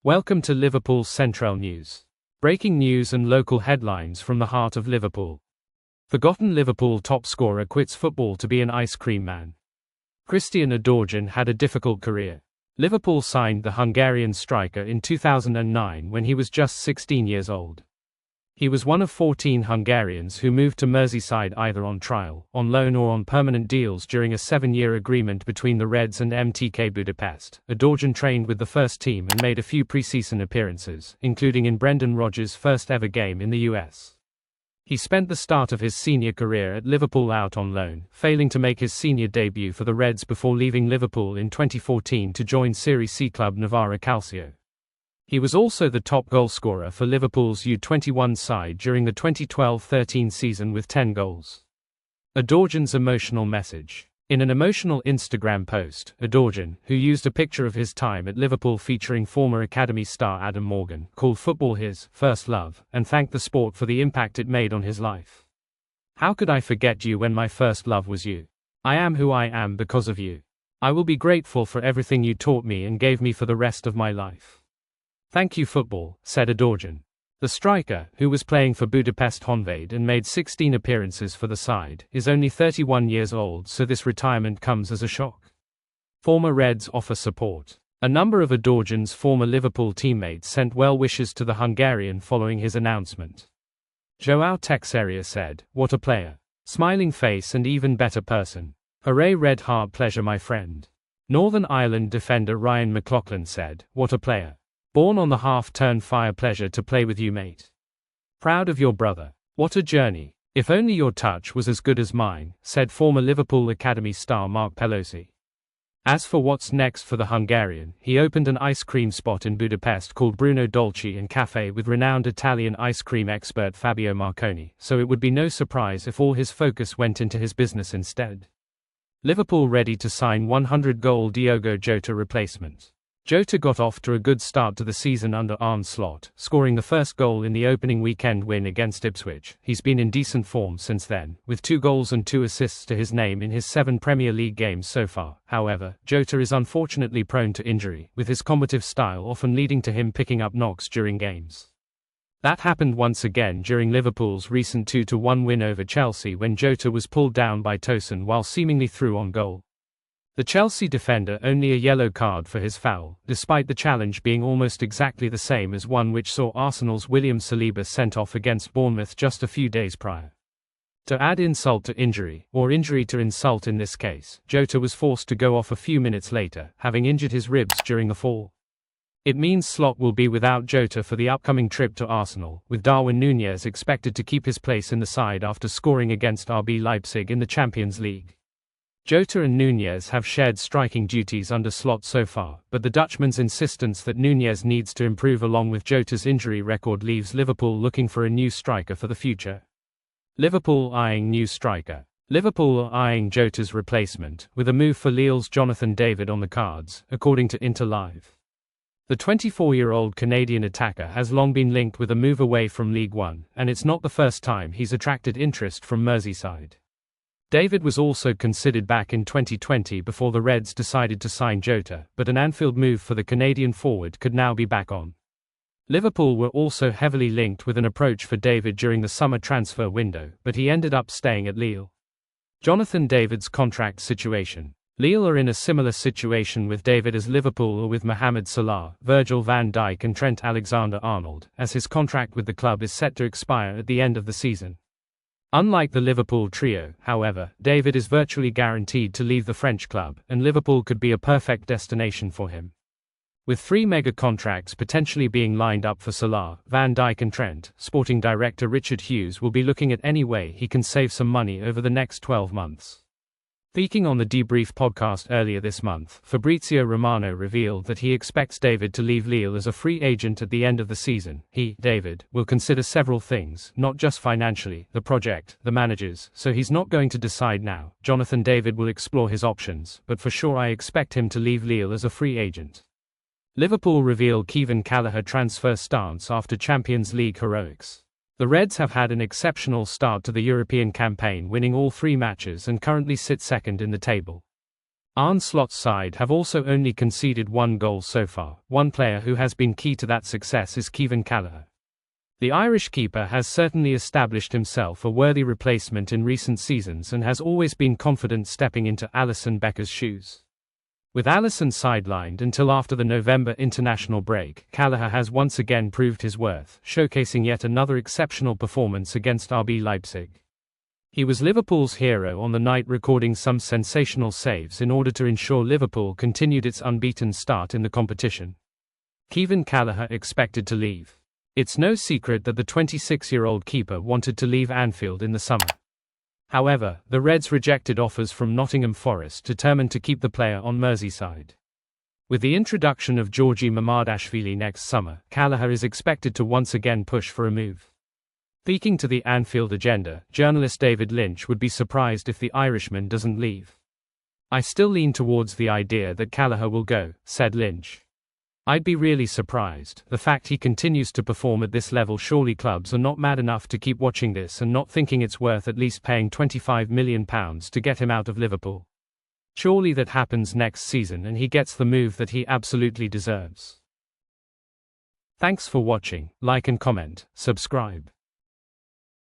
Welcome to Liverpool Centrel News. Breaking news and local headlines from the heart of Liverpool. Forgotten Liverpool top scorer quits football to be an ice cream man. Christian Adorjan had a difficult career. Liverpool signed the Hungarian striker in 2009 when he was just 16 years old. He was one of 14 Hungarians who moved to Merseyside either on trial, on loan or on permanent deals during a 7-year agreement between the Reds and MTK Budapest. Adorjan trained with the first team and made a few pre-season appearances, including in Brendan Rodgers' first ever game in the US. He spent the start of his senior career at Liverpool out on loan, failing to make his senior debut for the Reds before leaving Liverpool in 2014 to join Serie C club Novara Calcio. He was also the top goalscorer for Liverpool's U21 side during the 2012-13 season with 10 goals. Adorjan's emotional message. In an emotional Instagram post, Adorjan, who used a picture of his time at Liverpool featuring former academy star Adam Morgan, called football his first love, and thanked the sport for the impact it made on his life. "How could I forget you when my first love was you? I am who I am because of you. I will be grateful for everything you taught me and gave me for the rest of my life. Thank you football," said Adorjan. The striker, who was playing for Budapest Honvéd and made 16 appearances for the side, is only 31 years old, so this retirement comes as a shock. Former Reds offer support. A number of Adorjan's former Liverpool teammates sent well wishes to the Hungarian following his announcement. João Teixeira said, "What a player. Smiling face and even better person. Hooray red heart pleasure my friend." Northern Ireland defender Ryan McLaughlin said, "What a player. Born on the half-turn fire pleasure to play with you mate. Proud of your brother. What a journey. If only your touch was as good as mine," said former Liverpool Academy star Mark Pelosi. As for what's next for the Hungarian, he opened an ice cream spot in Budapest called Bruno Dolci and Cafe with renowned Italian ice cream expert Fabio Marconi, so it would be no surprise if all his focus went into his business instead. Liverpool ready to sign 100-goal DIOGO Jota replacement. Jota got off to a good start to the season under Arne Slot, scoring the first goal in the opening weekend win against Ipswich. He's been in decent form since then, with 2 goals and 2 assists to his name in his 7 Premier League games so far. However, Jota is unfortunately prone to injury, with his combative style often leading to him picking up knocks during games. That happened once again during Liverpool's recent 2-1 win over Chelsea when Jota was pulled down by Tosun while seemingly through on goal. The Chelsea defender only a yellow card for his foul, despite the challenge being almost exactly the same as one which saw Arsenal's William Saliba sent off against Bournemouth just a few days prior. To add insult to injury, or injury to insult in this case, Jota was forced to go off a few minutes later, having injured his ribs during the fall. It means Slot will be without Jota for the upcoming trip to Arsenal, with Darwin Núñez expected to keep his place in the side after scoring against RB Leipzig in the Champions League. Jota and Núñez have shared striking duties under Slot so far, but the Dutchman's insistence that Núñez needs to improve along with Jota's injury record leaves Liverpool looking for a new striker for the future. Liverpool eyeing new striker. Liverpool are eyeing Jota's replacement, with a move for Lille's Jonathan David on the cards, according to Inter Live. The 24-year-old Canadian attacker has long been linked with a move away from League One, and it's not the first time he's attracted interest from Merseyside. David was also considered back in 2020 before the Reds decided to sign Jota, but an Anfield move for the Canadian forward could now be back on. Liverpool were also heavily linked with an approach for David during the summer transfer window, but he ended up staying at Lille. Jonathan David's contract situation. Lille are in a similar situation with David as Liverpool are with Mohamed Salah, Virgil van Dijk and Trent Alexander-Arnold, as his contract with the club is set to expire at the end of the season. Unlike the Liverpool trio, however, David is virtually guaranteed to leave the French club, and Liverpool could be a perfect destination for him. With 3 mega contracts potentially being lined up for Salah, Van Dijk and Trent, sporting director Richard Hughes will be looking at any way he can save some money over the next 12 months. Speaking on the Debrief podcast earlier this month, Fabrizio Romano revealed that he expects David to leave Lille as a free agent at the end of the season. He, David, will consider several things, not just financially, the project, the managers, so he's not going to decide now. Jonathan David will explore his options, but for sure I expect him to leave Lille as a free agent. Liverpool reveal Kevin Callagher transfer stance after Champions League heroics. The Reds have had an exceptional start to the European campaign, winning all 3 matches and currently sit second in the table. Arne Slot's side have also only conceded 1 goal so far. One player who has been key to that success is Kevin Callagher. The Irish keeper has certainly established himself a worthy replacement in recent seasons and has always been confident stepping into Alisson Becker's shoes. With Alisson sidelined until after the November international break, Callagher has once again proved his worth, showcasing yet another exceptional performance against RB Leipzig. He was Liverpool's hero on the night, recording some sensational saves in order to ensure Liverpool continued its unbeaten start in the competition. Kevin Callagher expected to leave. It's no secret that the 26-year-old keeper wanted to leave Anfield in the summer. However, the Reds rejected offers from Nottingham Forest, determined to keep the player on Merseyside. With the introduction of Georgi Mamardashvili next summer, Callagher is expected to once again push for a move. Speaking to the Anfield Agenda, journalist David Lynch would be surprised if the Irishman doesn't leave. "I still lean towards the idea that Callagher will go," said Lynch. "I'd be really surprised. The fact he continues to perform at this level, surely clubs are not mad enough to keep watching this and not thinking it's worth at least paying £25 million to get him out of Liverpool. Surely that happens next season and he gets the move that he absolutely deserves." Thanks for watching. Like and comment, subscribe.